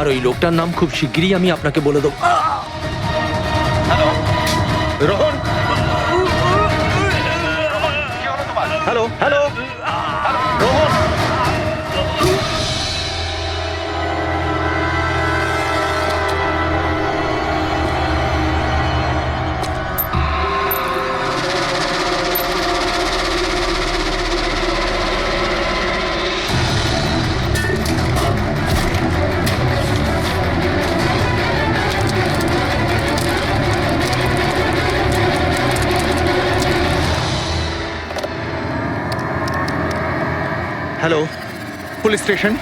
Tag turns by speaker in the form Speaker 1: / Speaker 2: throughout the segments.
Speaker 1: আর ওই লোকটার নাম খুব শিগগিরই আমি আপনাকে বলে দেবো। Hello Rohan, hello hello Rohan. Hello, police station.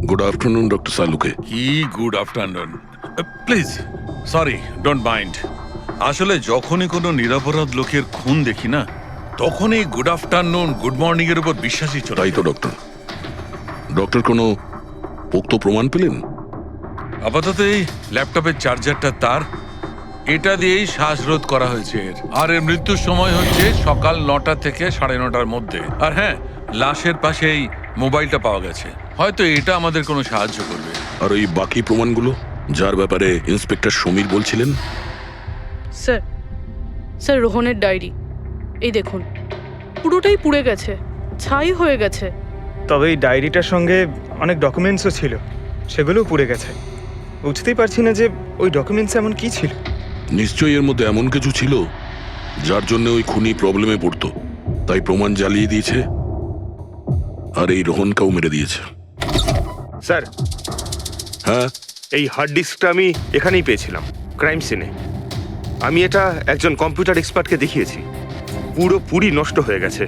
Speaker 2: Good afternoon doctor সালুকে।
Speaker 3: কি good afternoon, please sorry, don't mind. আসলে যখনই কোনো নিরপরাধ লোকের খুন দেখি না, তখনই গুড আফটারনুন গুড মর্নিং এর উপর বিশ্বাসই চলে
Speaker 2: তাই তো
Speaker 3: যায়।
Speaker 2: ডক্টর। ডক্টর কোনো পোক্ত প্রমাণ পেলেন?
Speaker 3: আপাতত এই ল্যাপটপের চার্জারটা তার, এটা দিয়েই শ্বাসরোধ করা হয়েছে এর। আর এর মৃত্যুর সময় হচ্ছে সকাল 9টা থেকে 9:30টার মধ্যে। আর হ্যাঁ, লাশের পাশে এই মোবাইলটা পাওয়া গেছে, হয়তো এটা আমাদের কোনো সাহায্য করবে।
Speaker 2: আর ওই বাকি প্রমাণগুলো যার ব্যাপারে ইন্সপেক্টর সমীর বলছিলেন?
Speaker 4: স্যার, স্যার রোহনের ডায়েরি এই দেখুন, পুরোটাই পুড়ে গেছে, ছাই হয়ে গেছে।
Speaker 5: তবে এই ডায়েরিটার সঙ্গে অনেক ডকুমেন্টসও ছিল, সেগুলোও পুড়ে গেছে। বুঝতেই পারছি না যে ওই ডকুমেন্টস এমন কি ছিল।
Speaker 2: নিশ্চয়ই এর মধ্যে এমন কিছু ছিল যার জন্য ওই খুনি প্রবলেমে পড়তো, তাই প্রমাণ জ্বালিয়ে দিয়েছে আর এই রোহনকেও মেরে দিয়েছে।
Speaker 6: স্যার,
Speaker 2: হ্যাঁ,
Speaker 6: এই হার্ড ডিস্কটা আমি এখানেই পেয়েছিলাম, ক্রাইম সিনে। আমি এটা একজন কম্পিউটার এক্সপার্টকে দেখিয়েছি। পুরোপুরি নষ্ট হয়ে গেছে,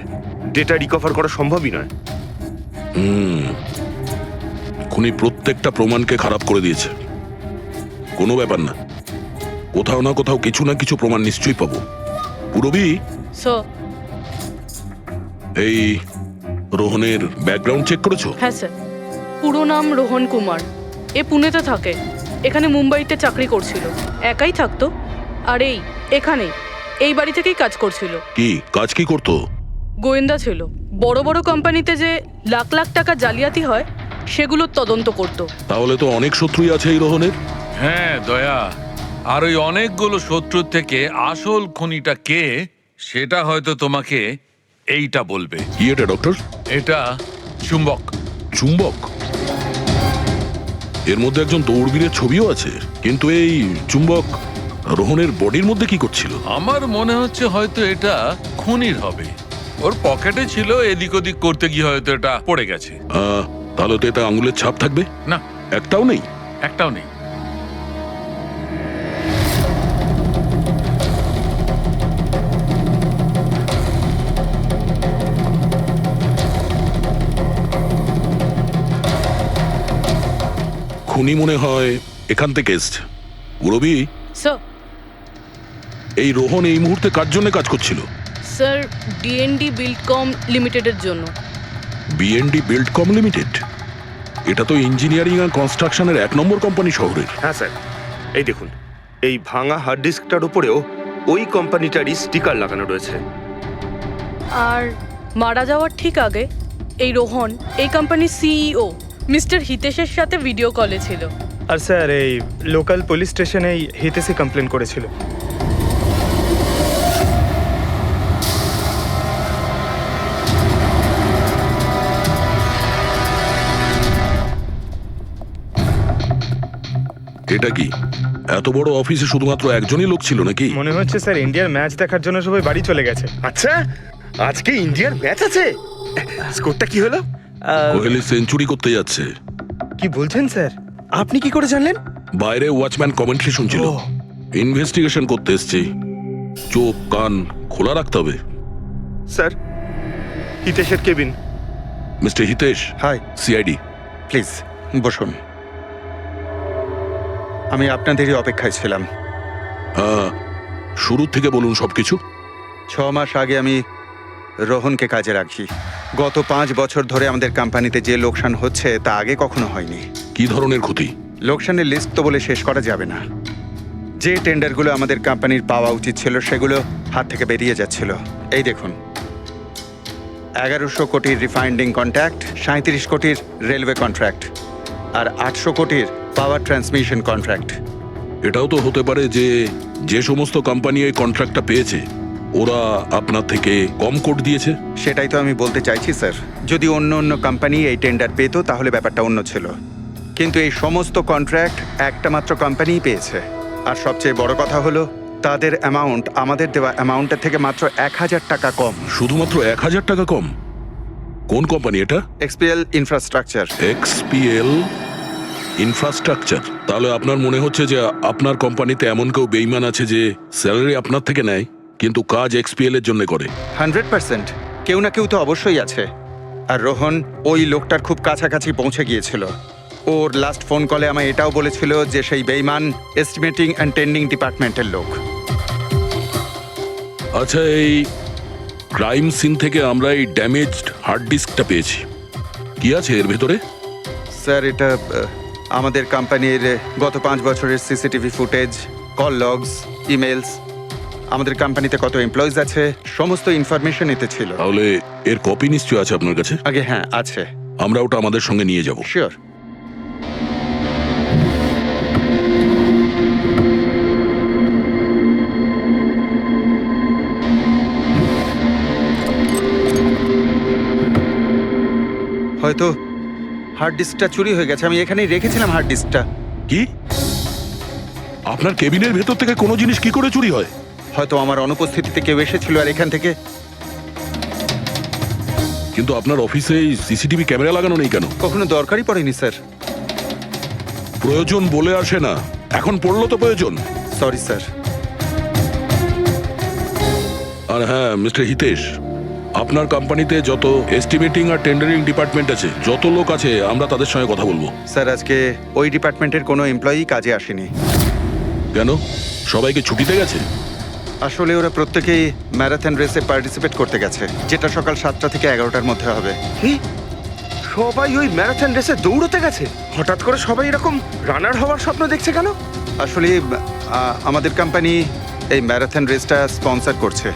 Speaker 6: ডেটা রিকভার করা সম্ভবই নয়।
Speaker 2: খুনি প্রত্যেকটা প্রমাণকে খারাপ করে দিয়েছে। কোনো ব্যাপার না, কোথাও না কোথাও কিছু না কিছু প্রমাণ নিশ্চয়ই পাবো। পুরবি,
Speaker 4: স্যার।
Speaker 2: এই রোহনের ব্যাকগ্রাউন্ড চেক করেছো?
Speaker 4: হ্যাঁ স্যার, পুরো নাম রোহন কুমার। এ পুনেতে থাকে, এখানে মুম্বাইতে চাকরি করছিল, একাই থাকতো। আর এখানেই এই বাড়ি থেকেই কাজ করছিল।
Speaker 2: কি কাজ কি করতো?
Speaker 4: গোয়েন্দা ছিল। বড় বড় কোম্পানিতে যে লাখ লাখ টাকা জালিয়াতি হয় সেগুলোর তদন্ত করত।
Speaker 2: তাহলে তো অনেক শত্রুই আছে এই রোহনের।
Speaker 3: হ্যাঁ দয়া, আর ওই অনেকগুলো শত্রুর থেকে আসল খুনিটা কে সেটা হয়তো তোমাকে এইটা বলবে।
Speaker 2: কি এটা ডক্টর?
Speaker 3: এটা চুম্বক।
Speaker 2: চুম্বক? এর মধ্যে একজন দৌড়বীরের ছবিও আছে, কিন্তু এই চুম্বক রোহনের বডির মধ্যে কি করছিল?
Speaker 3: আমার মনে হচ্ছে হয়তো এটা খুনির হবে। ওর পকেটে ছিল, এদিক ওদিক করতে গিয়ে হয়তো এটা পড়ে গেছে।
Speaker 2: তাহলে তো এটা আঙুলের ছাপ থাকবে।
Speaker 3: না,
Speaker 2: একটাও নেই।
Speaker 3: একটাও নেই।
Speaker 2: খুনি মনে হয় এখান থেকে এসছে। মুরবি,
Speaker 4: স্যার।
Speaker 2: এই রোহন এই মুহূর্তে কার জন্য কাজ করছিল?
Speaker 4: স্যার, ডিএনডি বিল্ডকম লিমিটেডের জন্য।
Speaker 2: BND Buildcom limited? এটা তো ইঞ্জিনিয়ারিং আর কনস্ট্রাকশনের 1 নম্বর কোম্পানি শহরের।
Speaker 6: হ্যাঁ স্যার, এই দেখুন, এই ভাঙা হার্ড ডিস্কটার উপরেও ওই কোম্পানিটারই স্টিকার লাগানো রয়েছে।
Speaker 4: আর মারা যাওয়ার ঠিক আগে এই রোহন এই কোম্পানির সিইও মিস্টার হিতেশের সাথে ভিডিও কলে ছিল।
Speaker 5: আর স্যার, এই লোকাল পুলিশ স্টেশনেই হিতেশে কমপ্লেন করেছিল।
Speaker 2: এটা কি এত বড় অফিসে শুধুমাত্র একজনই লোক ছিল নাকি?
Speaker 5: মনে হচ্ছে স্যার ইন্ডিয়ার ম্যাচ দেখার জন্য সবাই বাড়ি চলে গেছে।
Speaker 6: আচ্ছা, আজকে ইন্ডিয়ার ম্যাচ আছে। স্কোরটা কি হলো?
Speaker 2: কোহলি সেঞ্চুরি করতে যাচ্ছে।
Speaker 5: কি বলছেন স্যার?
Speaker 7: আপনি কি করে জানলেন?
Speaker 2: বাইরে ওয়াচম্যান কমেন্ট্রি শুনছিল। ইনভেস্টিগেশন করতে এসেছি, চোখ কান খোলা রাখতে হবে।
Speaker 6: স্যার, হিতেশের cabin.
Speaker 2: Mister Hitesh,
Speaker 8: hi,
Speaker 2: CID.
Speaker 8: Please বসুন। আমি আপনাদেরই অপেক্ষায় ছিলাম।
Speaker 2: শুরু থেকে বলুন সবকিছু।
Speaker 8: 6 মাস আগে আমি রোহনকে কাজে রাখি। গত 5 বছর ধরে আমাদের কোম্পানিতে যে লোকসান হচ্ছে তা আগে কখনো হয়নি।
Speaker 2: কি ধরনের ক্ষতি?
Speaker 8: লোকসানের লিস্ট তো বলে শেষ করা যাবে না। যে টেন্ডারগুলো আমাদের কোম্পানির পাওয়া উচিত ছিল সেগুলো হাত থেকে বেরিয়ে যাচ্ছিল। এই দেখুন, 1100 কোটির রিফাইন্ডিং কন্ট্রাক্ট, 37 কোটির রেলওয়ে কন্ট্রাক্ট, আর 800 কোটির পাওয়ার ট্রান্সমিশন কন্ট্রাক্ট।
Speaker 2: এটাও তো হতে পারে যে যে সমস্ত কোম্পানি এই কন্ট্রাক্টটা পেয়েছে ওরা আপনার থেকে কম কোট দিয়েছে।
Speaker 8: সেটাই তো আমি বলতে চাইছি স্যার। যদি অন্য অন্য কোম্পানি এই টেন্ডার পেত তাহলে ব্যাপারটা অন্য ছিল, কিন্তু এই সমস্ত কন্ট্রাক্ট একটা মাত্র কোম্পানিই পেয়েছে। আর সবচেয়ে বড় কথা হলো তাদের অ্যামাউন্ট আমাদের দেওয়া অ্যামাউন্টের থেকে মাত্র 1000 টাকা কম।
Speaker 2: শুধুমাত্র 1000 টাকা কম? কোন কোম্পানি এটা?
Speaker 8: XPL infrastructure.
Speaker 2: XPL infrastructure. তাহলে আপনার মনে হচ্ছে যে আপনার কোম্পানিতে এমন কেউ বেইমান আছে যে স্যালারি আপনার থেকে নেয় কিন্তু কাজ এক্সপিএল এর জন্য করে?
Speaker 8: 100% কেউ না কেউ তো অবশ্যই আছে। আর রোহন ওই লোকটার খুব কাছাকাছি পৌঁছে গিয়েছিল। ওর লাস্ট ফোন কলে আমায় এটাও বলেছিল যে সেই বেইমান এস্টিমেটিং অ্যান্ড টেন্ডিং ডিপার্টমেন্টের লোক।
Speaker 2: আচ্ছা, এই ক্রাইম সিন থেকে আমরা এই ড্যামেজড হার্ড ডিস্কটা পেয়েছি। কি আছে এর ভেতরে?
Speaker 8: স্যার, এটা আমাদের কোম্পানির গত 5 বছরের CCTV footage, call logs, emails, আমাদের কোম্পানিতে কত এমপ্লয়িজ আছে, সমস্ত ইনফরমেশন এতে ছিল।
Speaker 2: তাহলে এর কপি নিশ্চয়ই আছে আপনার কাছে?
Speaker 8: আগে হ্যাঁ, আছে।
Speaker 2: আমরা ওটা আমাদের সঙ্গে নিয়ে যাব।
Speaker 8: শিওর। হয়তো হার্ড ডিস্কটা চুরি হয়ে গেছে। আমি এখানেই রেখেছিলাম হার্ড ডিস্কটা।
Speaker 2: কি? আপনার কেবিনের ভেতর থেকে কোনো জিনিস কি করে চুরি হয়?
Speaker 8: হয়তো আমার অনুপস্থিতিতে কেউ এসেছিল আর এখান থেকে।
Speaker 2: কিন্তু আপনার অফিসে সিসিটিভি ক্যামেরা লাগানো নেই কেন?
Speaker 8: কখনো দরকারই পড়েনি স্যার।
Speaker 2: প্রয়োজন বলে আসে না, এখন পড়লো তো প্রয়োজন।
Speaker 8: Sorry sir.
Speaker 2: আর হ্যাঁ মিস্টার হিতেশ, আপনার কোম্পানিতে যত এস্টিমেটিং আর টেন্ডারিং ডিপার্টমেন্ট আছে, যত লোক আছে, আমরা তাদের সঙ্গে কথা বলবো।
Speaker 8: স্যার, আজকে ওই ডিপার্টমেন্টের কোনো এমপ্লয়ি কাজে আসেনি।
Speaker 2: কেন? সবাইকে ছুটিতে গেছে?
Speaker 8: আসলে ওরা প্রত্যেকেই ম্যারাথন রেসে পার্টিসিপেট করতে গেছে, যেটা সকাল 7টা থেকে 11টার মধ্যে হবে।
Speaker 6: কি? সবাই ওই ম্যারাথন রেসে দৌড়তে গেছে? হঠাৎ করে সবাই এরকম রানার হওয়ার স্বপ্ন দেখছে কেন?
Speaker 8: আসলে আমাদের কোম্পানি এই ম্যারাথন রেসটা স্পন্সর করছে,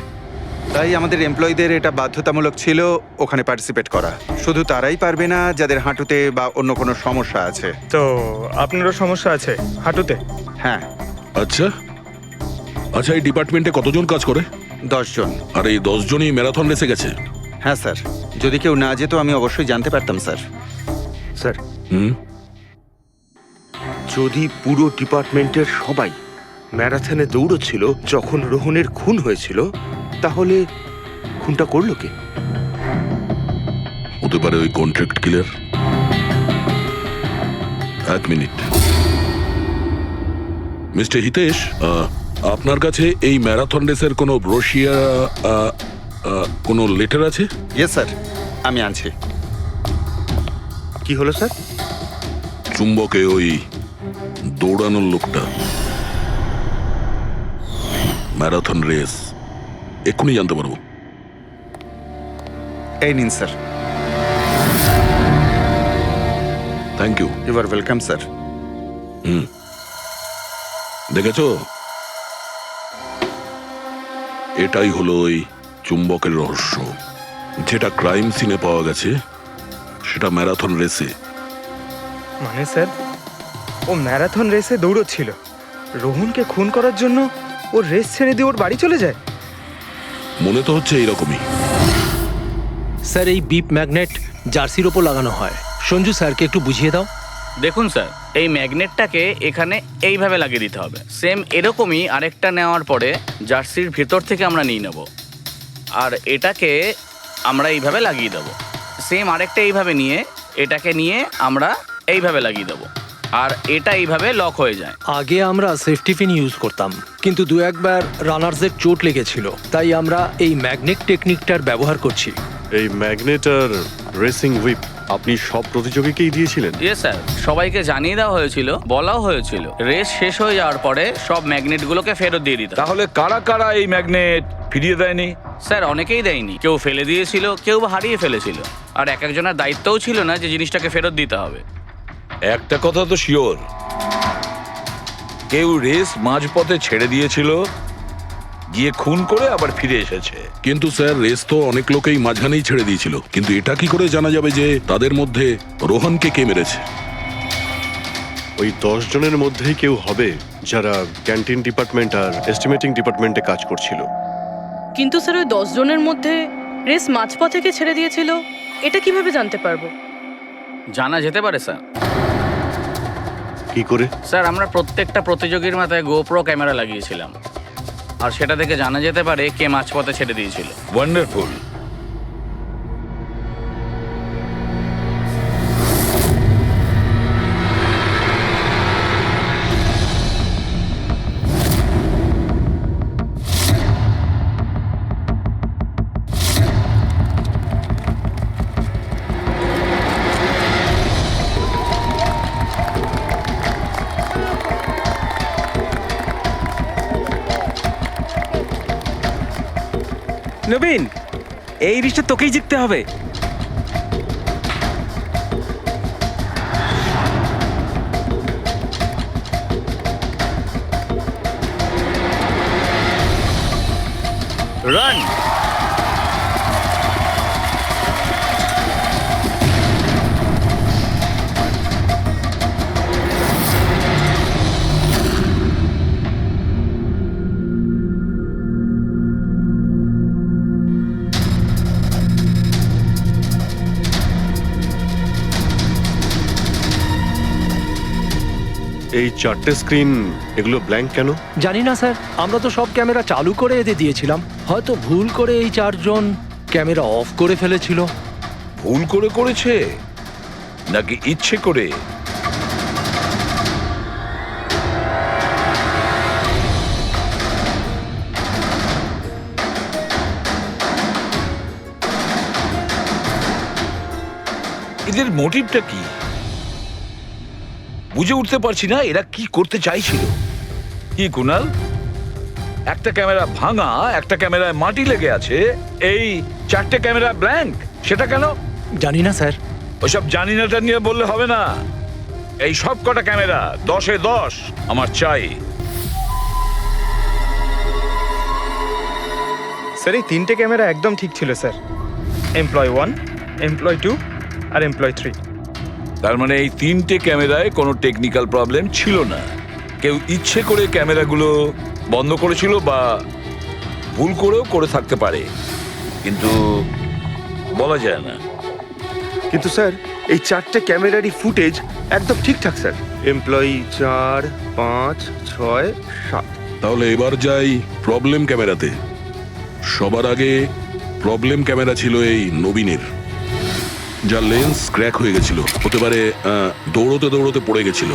Speaker 8: তাই আমাদের এমপ্লয়ীদের এটা বাধ্যতামূলক ছিল ওখানে পার্টিসিপেট করা। শুধু তারাই পারবে না যাদের হাঁটুতে বা অন্য কোনো সমস্যা আছে।
Speaker 5: তো আপনারও সমস্যা আছে হাঁটুতে?
Speaker 8: হ্যাঁ।
Speaker 2: আচ্ছা আচ্ছা, এই ডিপার্টমেন্টে কতজন কাজ করে?
Speaker 8: 10 জন।
Speaker 2: আর এই 10 জনই ম্যারাথন রেসে গেছে?
Speaker 8: হ্যাঁ স্যার, যদি কেউ না যেত আমি অবশ্যই জানতে পারতাম স্যার।
Speaker 6: স্যার,
Speaker 2: হুম,
Speaker 6: যদি পুরো ডিপার্টমেন্টের সবাই ম্যারাথনে দৌড়চ্ছিল যখন রোহনের খুন হয়েছিল, তাহলে খুনটা করলো কে?
Speaker 2: হতে পারে ওই কন্ট্রাক্ট কিলার। 1 মিনিট মিস্টার হিতেশ, আপনার কাছে এই ম্যারাথন রেসের কোনো ব্রোশিয়া, কোনো লেটার আছে?
Speaker 8: ইয়েস স্যার, আমি আনছি।
Speaker 6: কি হলো স্যার?
Speaker 2: চুম্বকে ওই দৌড়ানোর লোকটা, ম্যারাথন রেস, এক্ষুনি জানতে পারবো।
Speaker 8: এই নিন sir.
Speaker 2: Thank you.
Speaker 8: You are welcome sir.
Speaker 2: দেখেছো, এটাই হলো ওই চুম্বকের রহস্য। যেটা ক্রাইম সিনে পাওয়া গেছে সেটা ম্যারাথন রেসে।
Speaker 5: মানে স্যার, ও ম্যারাথন রেসে দৌড়চ্ছিল, রোহনকে খুন করার জন্য ও রেস ছেড়ে দিয়ে ওর বাড়ি চলে যায়?
Speaker 2: মনে তো হচ্ছে এইরকমই।
Speaker 1: স্যার, এই বিপ ম্যাগনেট জার্সির ওপর লাগানো হয়। সঞ্জু স্যারকে একটু বুঝিয়ে দাও।
Speaker 7: দেখুন স্যার, এই ম্যাগনেটটাকে এখানে এইভাবে লাগিয়ে দিতে হবে। সেম এরকমই আরেকটা নেওয়ার পরে জার্সির ভেতর থেকে আমরা নিয়ে নেব, আর এটাকে আমরা এইভাবে লাগিয়ে দেবো। সেম আরেকটা এইভাবে নিয়ে এটাকে নিয়ে আমরা এইভাবে লাগিয়ে দেবো, আর এটা এইভাবে লক হয়ে যায়।
Speaker 1: আগে আমরা সেফটি পিন ইউজ করতাম, কিন্তু দু একবার রানার্সের চোট লেগেছিল, তাই আমরা এই ম্যাগনেট টেকনিকটার ব্যবহার করছি।
Speaker 9: এই ম্যাগনেট আর রেসিং হুইপ আপনি সব প্রতিযোগীকেই দিয়েছিলেন?
Speaker 7: ইয়ে স্যার, সবাইকে জানিয়ে দেওয়া হয়েছিল, বলাও হয়েছিল রেস শেষ হয়ে যাওয়ার পরে সব ম্যাগনেটগুলোকে ফেরত দিয়ে দিতে।
Speaker 10: তাহলে কারা কারা এই ম্যাগনেট ফিরিয়ে দেয়নি?
Speaker 7: স্যার, অনেকেই দেয়নি, কেউ ফেলে দিয়েছিল, কেউ বা হারিয়ে ফেলেছিল, আর এক একজনের দায়িত্বও ছিল না যে জিনিসটাকে ফেরত দিতে হবে।
Speaker 10: একটা কথা তো শিওর, কেউ রেস মাঝপথে ছেড়ে দিয়েছিল, গিয়ে খুন করে আবার ফিরে এসেছে।
Speaker 2: কিন্তু স্যার রেস তো অনেক লোকেই মাঝখানেই ছেড়ে দিয়েছিল, কিন্তু এটা কি করে জানা যাবে যে তাদের মধ্যে রোহনকে কে মেরেছে?
Speaker 9: ওই 10 জনের মধ্যেই কেউ হবে যারা ক্যান্টিন ডিপার্টমেন্ট আর এস্টিমেটিং ডিপার্টমেন্টে কাজ করছিল।
Speaker 4: কিন্তু স্যার, ওই 10 জনের মধ্যে রেস মাঝপথ থেকে ছেড়ে দিয়েছিল, এটা কিভাবে জানতে পারবো?
Speaker 7: জানা যেতে পারে স্যার।
Speaker 9: কি করে?
Speaker 7: স্যার, আমরা প্রত্যেকটা প্রতিযোগীর মাথায় গোপ্রো ক্যামেরা লাগিয়েছিলাম, আর সেটা থেকে জানা যেতে পারে কে মাঝপথে ছেড়ে দিয়েছিল।
Speaker 10: ওয়ান্ডারফুল।
Speaker 5: নবীন, এই রিস্টে তোকেই জিততে হবে।
Speaker 7: রান।
Speaker 9: এই 4টে স্ক্রিন, এগুলো ব্ল্যাঙ্ক কেন?
Speaker 1: জানি না স্যার, আমরা তো সব ক্যামেরা চালু করে এদের দিয়েছিলাম, হয়তো ভুল করে এই 4 জন ক্যামেরা অফ করে ফেলেছিল।
Speaker 10: ভুল করে করেছে নাকি ইচ্ছে করে? এদের মোটিভটা কি বুঝে উঠতে পারছি না, এরা কি করতে চাইছিল। কি কুনাল, একটা ক্যামেরা ভাঙা, একটা ক্যামেরায় মাটি লেগে আছে, এই 4টে ক্যামেরা ব্ল্যাঙ্ক, সেটা কেন?
Speaker 1: জানি না স্যার।
Speaker 10: ওইসব জানি নাটা নিয়ে বললে হবে না। এই সব কটা ক্যামেরা 10-এ 10 আমার চাই।
Speaker 5: স্যার, এই 3টে ক্যামেরা একদম ঠিক ছিল স্যার। এমপ্লয় 1, এমপ্লয় 2 আর এমপ্লয় 3।
Speaker 10: তার মানে এই 3টে ক্যামেরায় কোনো টেকনিক্যাল প্রবলেম ছিল না। কেউ ইচ্ছে করে ক্যামেরাগুলো বন্ধ করেছিল বা ভুল করেও করে থাকতে পারে, কিন্তু বলা যায় না।
Speaker 6: কিন্তু স্যার এই 4টে ক্যামেরারই ফুটেজ একদম ঠিকঠাক স্যার। এমপ্লয়ি 4, 5, 6, 7।
Speaker 2: তাহলে এবার যাই প্রবলেম ক্যামেরাতে। সবার আগে প্রবলেম ক্যামেরা ছিল এই নবীনের, যার লেন্স ক্র্যাক হয়ে গেছিল, হতে পারে দৌড়তে দৌড়তে পড়ে গেছিল।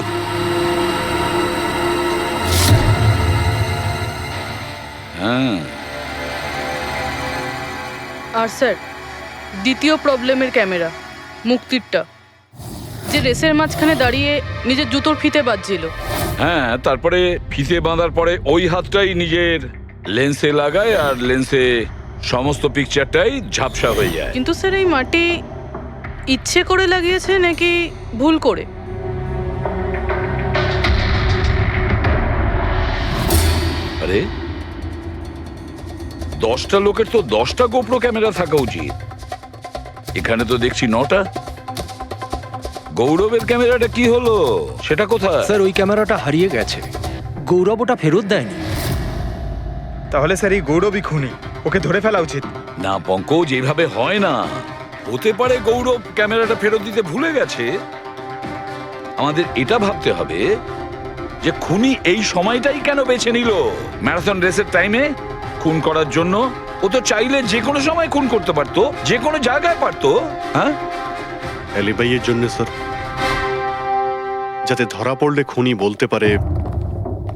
Speaker 10: হ্যাঁ,
Speaker 4: আর স্যার, দ্বিতীয় প্রবলেমের ক্যামেরা, মুক্তিরটা, যে রেসের মাঝখানে দাঁড়িয়ে নিজের জুতোর ফিতে বাজছিল।
Speaker 10: হ্যাঁ, তারপরে ফিতে বাঁধার পরে ওই হাতটাই নিজের লেন্সে লাগায়, আর লেন্সে সমস্ত পিকচারটাই ঝাপসা হয়ে যায়।
Speaker 4: কিন্তু স্যার, এই মাটি ইচ্ছে করে লাগিয়েছে নাকি ভুল করে?
Speaker 10: আরে 10টা লোকের তো 10টা গোপ্রো ক্যামেরা থাকা উচিত, এখানে তো দেখছি 9টা। গৌরবের ক্যামেরাটা কি হলো, সেটা কোথায়?
Speaker 1: স্যার, ওই ক্যামেরাটা হারিয়ে গেছে, গৌরব ওটা ফেরত দেয়নি।
Speaker 5: তাহলে স্যার এই গৌরবই খুনি, ওকে ধরে ফেলা উচিত।
Speaker 10: না পঙ্কজ, এইভাবে হয় না। হতে পারে গৌরব ক্যামেরাটা ফেরত দিতে ভুলে গেছে, আমাদের এটা ভাবতে হবে যে খুনি এই সময়টাই কেন বেছে নিল ম্যারাথন রেসের টাইমে খুন করার জন্য। ও তো চাইলে যে কোনো সময় খুন করতে পারতো, যে কোনো জায়গায় পারতো। হ্যাঁ,
Speaker 9: অ্যালিবাইয়ের জন্য স্যার, যাতে ধরা পড়লে খুনি বলতে পারে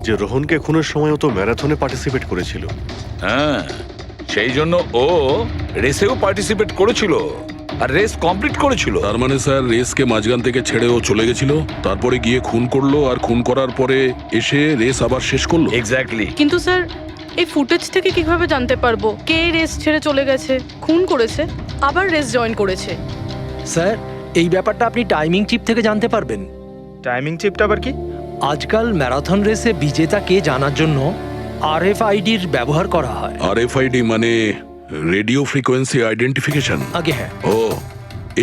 Speaker 9: যে রোহনকে খুনের সময় ও তো ম্যারাথনে পার্টিসিপেট করেছিল।
Speaker 10: হ্যাঁ, সেই জন্য ও রেসেও পার্টিসিপেট করেছিল আর রেস কমপ্লিট করেছিল।
Speaker 2: তার মানে স্যার রেসকে মাঝখান থেকে ছেড়ে ও চলে গেছিল, তারপরে গিয়ে খুন করলো, আর খুন করার পরে এসে রেস আবার শেষ করলো।
Speaker 10: এক্স্যাক্টলি।
Speaker 4: কিন্তু স্যার এই ফুটেজ থেকে কিভাবে জানতে পারবো কে রেস ছেড়ে চলে গেছে, খুন করেছে, আবার রেস জয়েন করেছে?
Speaker 1: স্যার, এই ব্যাপারটা আপনি টাইমিং চিপ থেকে জানতে পারবেন।
Speaker 5: টাইমিং চিপটা আবার কি?
Speaker 1: আজকাল ম্যারাথন রেসে বিজেতা কে জানার জন্য RFIDর ব্যবহার করা হয়।
Speaker 2: RFID মানে রেডিও ফ্রিকোয়েন্সি আইডেন্টিফিকেশন।
Speaker 1: আগে হ্যাঁ,
Speaker 2: ও,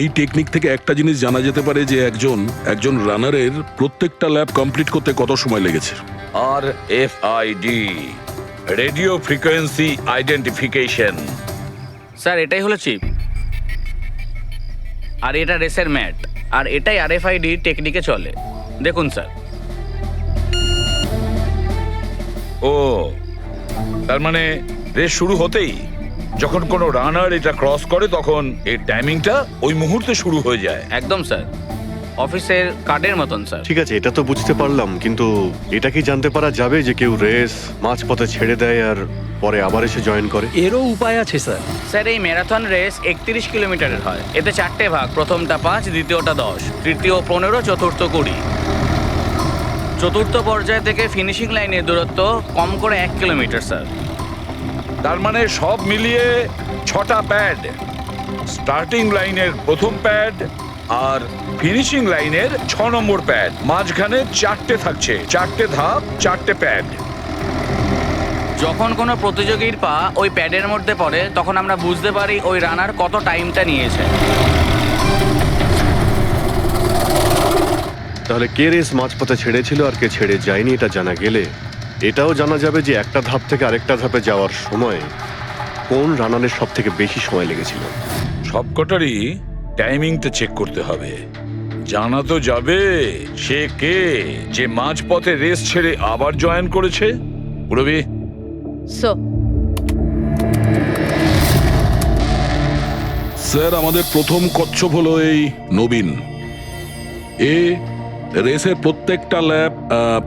Speaker 2: এই টেকনিক থেকে একটা জিনিস জানা যেতে পারে যে একজন রানারের প্রত্যেকটা ল্যাব কমপ্লিট করতে কত সময় লেগেছে।
Speaker 10: RFID, radio frequency identification.
Speaker 7: Sir এটাই হলো চিপ, আর এটা রেসের ম্যাট, আর এটাই RFID টেকনিকে চলে। দেখুন স্যার।
Speaker 10: ও, তার মানে রেস শুরু হতেই যখন কোনো রানার এটা ক্রস করে তখন এর টাইমিংটা ওই মুহূর্তে শুরু হয়ে যায়।
Speaker 7: একদম স্যার, অফিসের কার্ডের মতন স্যার।
Speaker 9: ঠিক আছে, এটা তো বুঝতে পারলাম, কিন্তু এটা কি জানতে পারা যাবে যে কেউ রেস মাঝপথে ছেড়ে দেয় আর পরে আবার এসে জয়েন করে?
Speaker 1: এরও উপায় আছে স্যার।
Speaker 7: স্যার এই ম্যারাথন রেস 31 কিলোমিটারের হয়। এতে 4টে ভাগ, প্রথমটা 5, দ্বিতীয়টা 10, তৃতীয় 15, চতুর্থ 20। চতুর্থ পর্যায় থেকে ফিনিশিং লাইনের দূরত্ব কম করে 1 কিলোমিটার স্যার।
Speaker 10: তার মানে সব মিলিয়ে 6টা প্যাড, স্টার্টিং লাইনের প্রথম প্যাড আর ফিনিশিং লাইনের 6 নম্বর প্যাড, মাঝখানে 4টে থাকছে, 4টে ধাপ, 4টে প্যাড।
Speaker 7: যখন কোনো প্রতিযোগীর পা ওই প্যাডের মধ্যে পড়ে তখন আমরা বুঝতে পারি ওই রানার কত টাইমটা নিয়েছে।
Speaker 9: তাহলে কে রেস মাঝপথে ছেড়েছিল আর কে ছেড়ে যায়নি এটা জানা গেলে এটাও জানা যাবে যে একটা ধাপ থেকে আরেকটা ধাপে যাওয়ার সময় কোন রানারের সব থেকে বেশি সময় লেগেছিল।
Speaker 10: সবকটারই টাইমিংটা চেক করতে হবে। জানা তো যাবে সে কে যে মাঝপথে রেস ছেড়ে আবার জয়েন করেছে। পুরবি,
Speaker 2: স্যার আমাদের প্রথম কচ্ছপ হলো এই নবীন। এ রেসের প্রত্যেকটা ল্যাব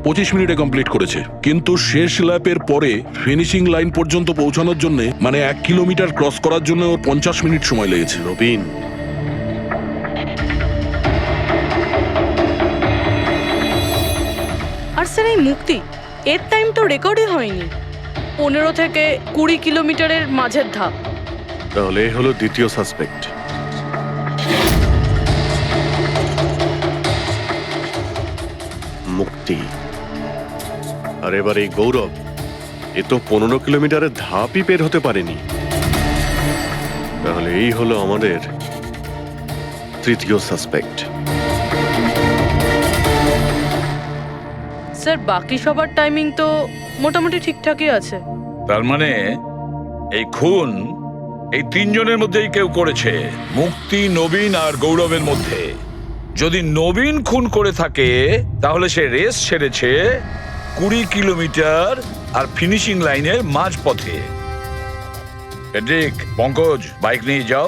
Speaker 2: 25 মিনিটে কমপ্লিট করেছে, কিন্তু শেষ ল্যাপের পরে ফিনিশিং লাইন পর্যন্ত পৌঁছানোর জন্য, মানে 1 কিলোমিটার ক্রস করার জন্য ওর 50 মিনিট সময় লেগেছে।
Speaker 9: নবীন,
Speaker 4: আর স্যার এই মুক্তি, এর টাইম তো রেকর্ডই হয়নি। 15 থেকে 20 কিলোমিটারের মাঝের ধাপ।
Speaker 9: তাহলে এ হলো দ্বিতীয় সাসপেক্ট। মুক্তি। আর এবার এই গৌরব, এ তো 15 কিলোমিটারের ধাপই বের হতে পারেনি। তাহলে এই হলো আমাদের তৃতীয় সাসপেক্ট।
Speaker 4: স্যার বাকি সবার টাইমিং তো মোটামুটি ঠিকঠাকই আছে।
Speaker 10: তার মানে এই খুন এই 3 জনের মধ্যেই কেউ করেছে, মুক্তি, নবীন আর গৌরবের মধ্যে। যদি নবীন খুন করে থাকে তাহলে সে রেস ছেড়েছে 20 কিলোমিটার আর ফিনিশিং লাইনের মাঝপথে। পেড্রিক, পঙ্কজ, বাইক নিয়ে যাও,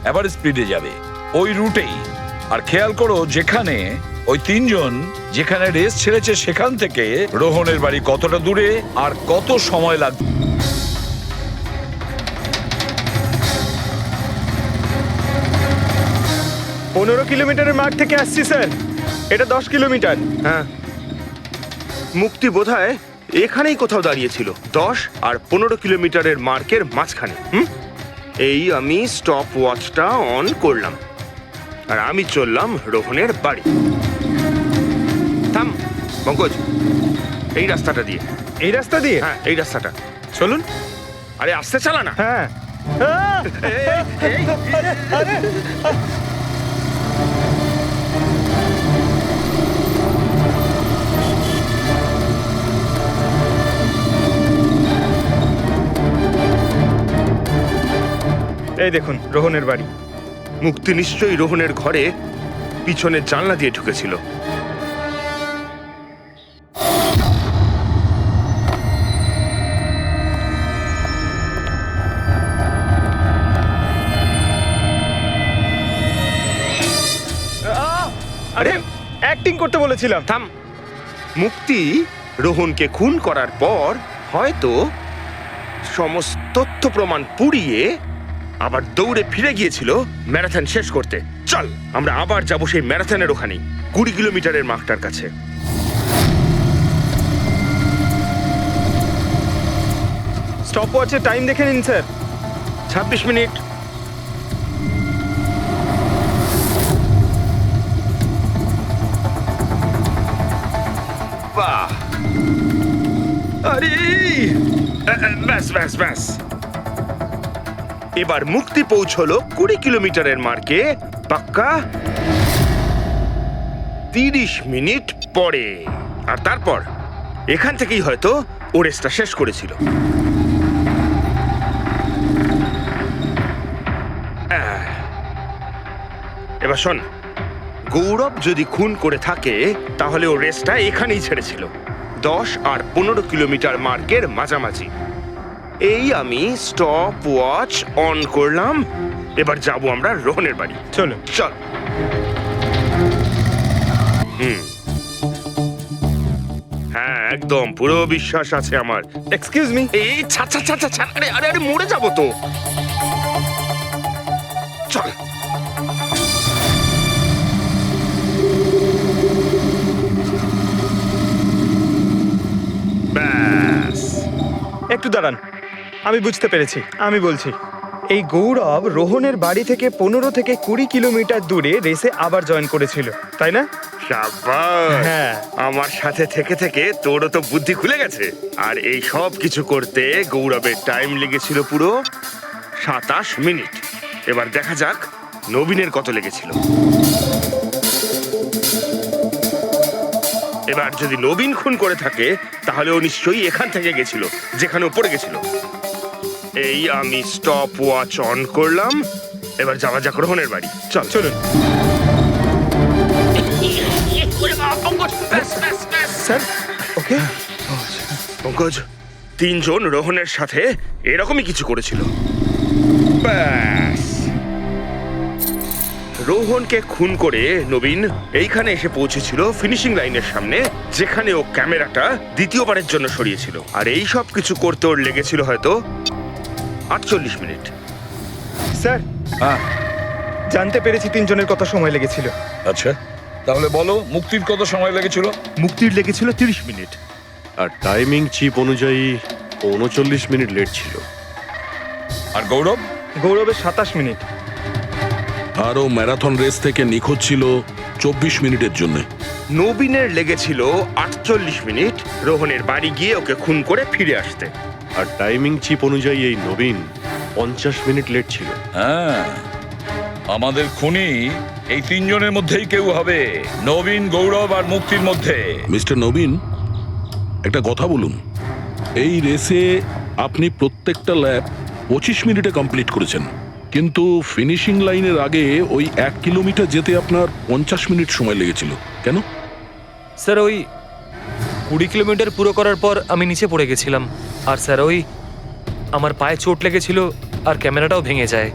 Speaker 10: এবার স্পিডে যাবে ওই রুটেই। আর খেয়াল করো যেখানে ওই 3 জন যেখানে রেস ছেড়েছে সেখান থেকে রোহনের বাড়ি কতটা দূরে আর কত সময় লাগবে।
Speaker 5: 15 কিলোমিটারের মার্ক থেকে আসছি স্যার, এটা 10 কিলোমিটার।
Speaker 6: হ্যাঁ, মুক্তি বোধহয় এখানেই কোথাও দাঁড়িয়েছিল, 10 আর 15 কিলোমিটারের মার্কের মাঝখানে। এই আমি স্টপ ওয়াচটা অন করলাম আর আমি চললাম রোহনের বাড়ি। থাম পঙ্কজ, এই রাস্তাটা দিয়ে।
Speaker 5: এই রাস্তা দিয়ে?
Speaker 6: হ্যাঁ, এই রাস্তাটা চলুন। আরে আস্তে চালা না।
Speaker 5: হ্যাঁ। এই দেখুন রোহনের বাড়ি।
Speaker 6: মুক্তি নিশ্চয়ই রোহনের ঘরে পিছনের জানলা দিয়ে ঢুকেছিল।
Speaker 5: শুটিং করতে বলেছিলাম।
Speaker 6: থাম। মুক্তি রোহনকে খুন করার পর হয়তো সমস্ত তথ্য প্রমাণ পুড়িয়ে আবার দৌড়ে ফিরে গিয়েছিল ম্যারাথন শেষ করতে। চল আমরা আবার যাব সেই ম্যারাথনের ওখানে 20 কিলোমিটারের মার্কটার কাছে।
Speaker 5: স্টপ ওয়াচে টাইম দেখে নিন স্যার।
Speaker 6: 26 মিনিট। বাহ, আরে ব্যাস ব্যাস ব্যাস। এবার মুক্তি পৌঁছলো 20 কিলোমিটারের মার্কে পাক্কা 30 মিনিট পরে। আর তারপর এখান থেকেই হয়তো ও রেসটা শেষ করেছিল। এবার শোন, গৌরব যদি খুন করে থাকে তাহলে ও রেসটা এখানেই ছেড়েছিল 10 আর 15 কিলোমিটার মার্কের মাঝামাঝি। এই আমি স্টপ ওয়াচ অন করলাম। এবার যাব আমরা রোহনের বাড়ি।
Speaker 5: চলো।
Speaker 6: চল। হ্যাঁ, একদম পুরো বিশ্বাস আছে আমার।
Speaker 5: Excuse me.
Speaker 6: এই ছাড় ছাড় ছাড় ছাড়, আরে আরে আরে মরে যাবো তো। চল। ব্যাস।
Speaker 5: একটু দাঁড়ান, আমি বুঝতে পেরেছি। আমি বলছি, এই গৌরব রোহনের বাড়ি থেকে 15 থেকে 20 কিলোমিটার দূরে রেসে আবার জয়েন করেছিল, তাই না?
Speaker 6: শাবাশ।
Speaker 5: হ্যাঁ।
Speaker 6: আমার সাথে থেকে থেকে তোরও তো বুদ্ধি খুলে গেছে। আর এই সব কিছু করতে গৌরবের টাইম লেগেছিল পুরো 27 মিনিট। এবার দেখা যাক নবীনের কত লেগেছিল। এবার যদি নবীন খুন করে থাকে তাহলে ও নিশ্চয়ই এখান থেকে গেছিল, যেখানে ও পড়ে গেছিল। এই আমি স্টপ ওয়াচ অন করলাম। এবার যাওয়া যাক রোহনের বাড়ি। চল।
Speaker 5: চলুন স্যার। ওকে
Speaker 6: পঙ্কজ, 3 জন রোহনের সাথে এরকমই কিছু করেছিল। ব্যাস। রোহনকে খুন করে নবীন এইখানে এসে পৌঁছেছিল ফিনিশিং লাইনের সামনে, যেখানে ও ক্যামেরাটা দ্বিতীয়বারের জন্য সরিয়েছিল। আর এই সব কিছু করতে ওর লেগেছিল হয়তো 48 মিনিট।
Speaker 5: স্যার,
Speaker 10: হ্যাঁ
Speaker 5: জানতে পেরেছি 3 জনের কত সময় লেগেছিল।
Speaker 10: আচ্ছা, তাহলে বলো মুক্তির কত সময় লেগেছিল?
Speaker 6: মুক্তির লেগেছিল 30 মিনিট।
Speaker 9: আর টাইমিং চিপ অনুযায়ী 39 মিনিট লেট ছিল।
Speaker 10: আর গৌরব?
Speaker 5: গৌরবের 27 মিনিট।
Speaker 2: আরও ম্যারাথন রেস থেকে নিখোঁজ ছিল 24 মিনিটের জন্য।
Speaker 6: নবীনের লেগেছিল 48 মিনিট রোহনের বাড়ি গিয়ে ওকে খুন করে ফিরে আসতে।
Speaker 9: আর টাইমিং চিপ অনুযায়ী এই নবীন 50 মিনিট লেট ছিল।
Speaker 10: হ্যাঁ, আমাদের খুনি এই 3 জনের মধ্যেই কেউ হবে, নবীন, গৌরব আর মুক্তির মধ্যে।
Speaker 2: মিস্টার নবীন, একটা কথা বলুন। এই রেসে আপনি প্রত্যেকটা ল্যাপ 25 মিনিটে কমপ্লিট করেছেন, কিন্তু ফিনিশিং লাইনের আগে ওই 1 কিলোমিটার যেতে আপনার 50 মিনিট সময় লেগেছিল। কেন?
Speaker 11: স্যার, ওই 20 কিলোমিটার পুরো করার পর আমি নিচে পড়ে গেছিলাম। আর স্যার, ওই আমার পায়ে চোট লেগেছিল আর ক্যামেরাটাও ভেঙে যায়।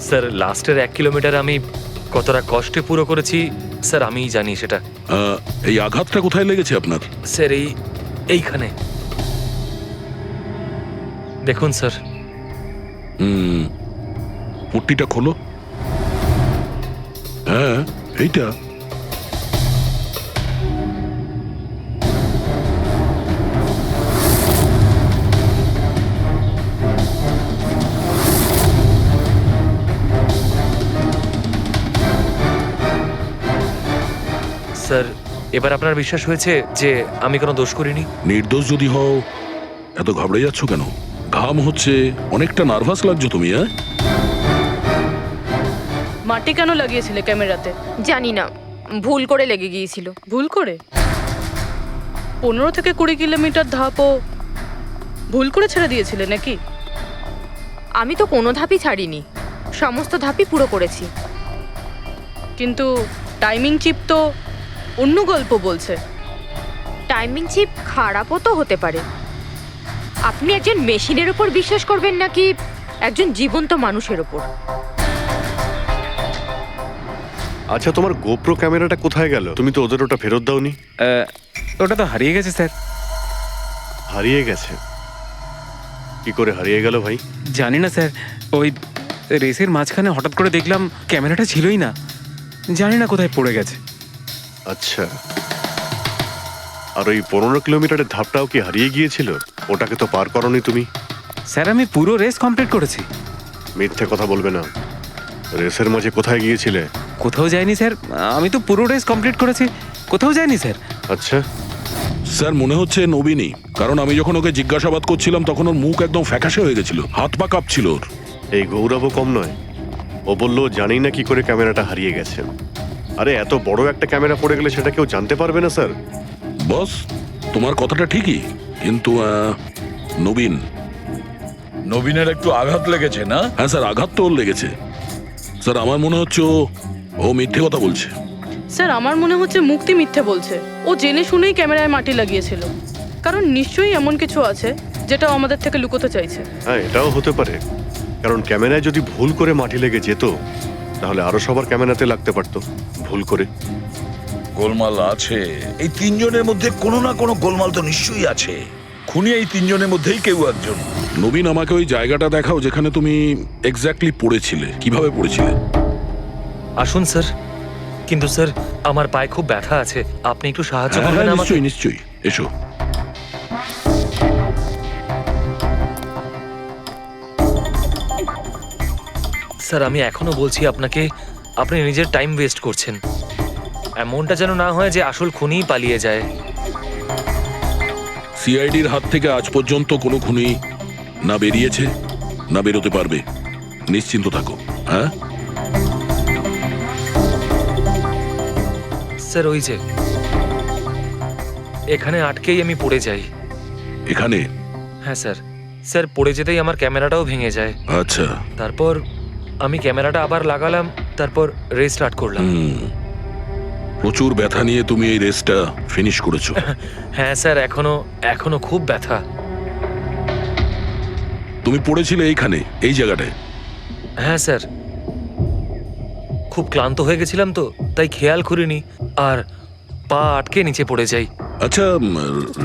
Speaker 11: স্যার, লাস্টের 1 কিলোমিটার আমি কতটা কষ্টে পুরো করেছি স্যার আমিই জানি সেটা।
Speaker 2: এই আঘাতটা কোথায় লেগেছে আপনার?
Speaker 11: স্যার, এইখানে দেখুন স্যার।
Speaker 2: পট্টিটা খোলো। হ্যাঁ, এইটা।
Speaker 11: স্যার, এবার আপনার বিশ্বাস হয়েছে যে আমি কোনো দোষ করিনি?
Speaker 2: নির্দোষ যদি হও এত ঘাবড়ে যাচ্ছ কেন? ঘাম হচ্ছে, অনেকটা নার্ভাস লাগছো তুমি। হ্যাঁ,
Speaker 4: মাটি কেন লাগিয়েছিলে ক্যামেরাতে?
Speaker 12: জানি না, ভুল করে লেগে গিয়েছিল।
Speaker 4: ভুল করে? 15 থেকে 20 কিলোমিটার ধাপও ভুল করে ছেড়ে দিয়েছিলে নাকি?
Speaker 12: আমি তো কোনো ধাপই ছাড়িনি, সমস্ত ধাপই পুরো করেছি।
Speaker 4: কিন্তু টাইমিং চিপ তো অন্য গল্প বলছে।
Speaker 12: টাইমিং চিপ খারাপও তো হতে পারে। আপনি একজন মেশিনের উপর বিশ্বাস করবেন নাকি একজন জীবন্ত মানুষের উপর?
Speaker 9: আচ্ছা, তোমার গোপ্রো ক্যামেরাটা কোথায় গেল? তুমি তো ওদের ওটা ফেরত দাওনি।
Speaker 13: ওটা তো হারিয়ে গেছে স্যার।
Speaker 9: হারিয়ে গেছে? কি করে হারিয়ে গেল ভাই?
Speaker 13: জানি না স্যার, ওই রেসের মাঝখানে হঠাৎ করে দেখলাম ক্যামেরাটা ছিলই না, জানি না কোথায় পড়ে গেছে।
Speaker 9: আচ্ছা, আর ওই 15 কিলোমিটারের ধাপটাও কি হারিয়ে গিয়েছিল? ওটাকে তো পার করনি তুমি।
Speaker 13: স্যার আমি পুরো রেস কমপ্লিট করেছি।
Speaker 9: মিথ্যে কথা বলবে না। রেসের মাঝে কোথায় গিয়েছিলে?
Speaker 13: কোথাও যায়নি স্যার, আমি তো পুরো রেস কমপ্লিট করেছি, কোথাও যায়নি স্যার।
Speaker 9: আচ্ছা,
Speaker 2: স্যার মনে হচ্ছে নবীনই, কারণ আমি যখন ওকে জিজ্ঞাসাবাদ করছিলাম তখন ওর মুখ একদম ফ্যাকাশে হয়ে গেছিল, হাত পা কাঁপছিল ওর।
Speaker 9: এই গৌরবও কম নয়। ও বললো জানি না কি করে ক্যামেরাটা হারিয়ে গেছে। আরে এত বড় একটা ক্যামেরা পড়ে গেলে সেটা কেউ জানতে পারবে না স্যার।
Speaker 2: বস, তোমার কথাটা ঠিকই, কিন্তু
Speaker 10: নবীনের একটু আঘাত লেগেছে না?
Speaker 2: হ্যাঁ স্যার, আঘাত তো ওর লেগেছে। স্যার আমার মনে হচ্ছে ও মিথ্যে কথা বলছে।
Speaker 4: স্যার আমার মনে হচ্ছে মুক্তি মিথ্যে বলছে। ও জেনে শুনেই ক্যামেরায় মাটি লাগিয়েছিল, কারণ নিশ্চয়ই এমন কিছু আছে যেটা ও আমাদের থেকে লুকোতে চাইছে।
Speaker 9: হ্যাঁ, এটাও হতে পারে, কারণ ক্যামেরায় যদি ভুল করে মাটি লেগে যেত তাহলে আরো সবার ক্যামেরাতে লাগতে পারতো ভুল করে।
Speaker 10: গোলমাল আছে, এই তিনজনের মধ্যে কোনো না কোনো গোলমাল তো নিশ্চয়ই আছে। খুনি এই তিনজনের মধ্যেই কেউ একজন।
Speaker 2: নবীন, আমাকে ওই জায়গাটা দেখাও যেখানে তুমি এক্স্যাক্টলি পড়েছিলে। কিভাবে পড়েছিলে?
Speaker 11: আসুন স্যার। কিন্তু স্যার আমার পায়ে খুব ব্যথা আছে, আপনি একটু সাহায্য করবেন আমাকে?
Speaker 2: নিশ্চয়ই নিশ্চয়ই, এসো।
Speaker 11: স্যার আমি এখনো বলছি আপনাকে, আপনি নিজের টাইম ওয়েস্ট করছেন। এমনটা যেন না হয় যে আসল খুনিই পালিয়ে যায়।
Speaker 2: সিআইডির হাত থেকে আজ পর্যন্ত কোনো খুনি না বেরিয়েছে না বেরোতে পারবে, নিশ্চিন্ত থাকো। হ্যাঁ
Speaker 11: স্যার ওই যে এখানে আটকেই আমি পড়ে যাই।
Speaker 2: এখানে?
Speaker 11: হ্যাঁ স্যার। স্যার পড়ে যেতেই আমার ক্যামেরাটাও ভেঙে যায়।
Speaker 2: আচ্ছা,
Speaker 11: তারপর আমি ক্যামেরাটা আবার লাগালাম, তারপর রেস স্টার্ট করলাম।
Speaker 2: প্রচুর ব্যথা নিয়ে তুমি এই রেসটা ফিনিশ করেছো।
Speaker 11: হ্যাঁ স্যার, এখনো খুব ব্যথা।
Speaker 2: তুমি পড়েছিলে এইখানে, এই জায়গাটায়?
Speaker 11: হ্যাঁ স্যার, খুব ক্লান্ত হয়ে গেছিলাম তো, তাই খেয়াল করিনি, আর পা আটকে নিচে পড়ে যাই।
Speaker 2: আচ্ছা,